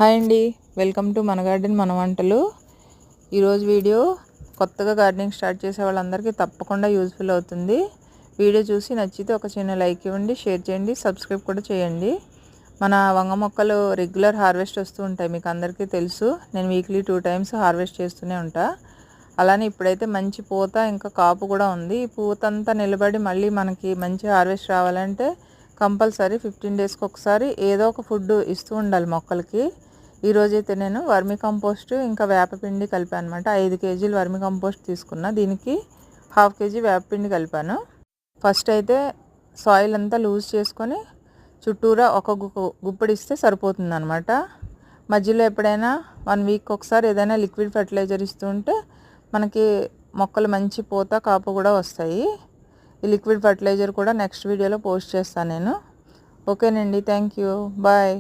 Hi అండి, welcome to మన garden మన వంటలు. ఈరోజు వీడియో కొత్తగా గార్డెనింగ్ స్టార్ట్ చేసే వాళ్ళందరికీ తప్పకుండా యూజ్ఫుల్ అవుతుంది. వీడియో చూసి నచ్చితే ఒక చిన్న లైక్ ఇవ్వండి, షేర్ చేయండి, సబ్స్క్రైబ్ కూడా చేయండి. మన వంగ మొక్కలు రెగ్యులర్ హార్వెస్ట్ వస్తూ ఉంటాయి, మీకు అందరికీ తెలుసు. నేను వీక్లీ 2 times హార్వెస్ట్ చేస్తూనే ఉంటా. అలానే ఇప్పుడైతే మంచి పూత ఇంకా కాపు కూడా ఉంది. ఈ పూత అంతా నిలబడి మళ్ళీ మనకి మంచి హార్వెస్ట్ రావాలంటే కంపల్సరీ 15 daysకి ఒకసారి ఏదో ఒక ఫుడ్ ఇస్తూ ఉండాలి మొక్కలకి. ఈరోజైతే నేను వర్మి కంపోస్ట్ ఇంకా వేపపిండి కలిపాను అనమాట. 5 kg వర్మి కంపోస్ట్ తీసుకున్నా, దీనికి 1/2 kg వేపపిండి కలిపాను. ఫస్ట్ అయితే సాయిల్ అంతా లూజ్ చేసుకొని చుట్టూరా ఒక గుప్పడిస్తే సరిపోతుంది అనమాట. మధ్యలో ఎప్పుడైనా 1 week ఒకసారి ఏదైనా లిక్విడ్ ఫర్టిలైజర్ ఇస్తూ ఉంటే మనకి మొక్కలు మంచి పూత కాపు కూడా వస్తాయి. ఈ లిక్విడ్ ఫర్టిలైజర్ కూడా నెక్స్ట్ వీడియోలో పోస్ట్ చేస్తాను నేను. ఓకేనండి, థ్యాంక్ యూ, బాయ్.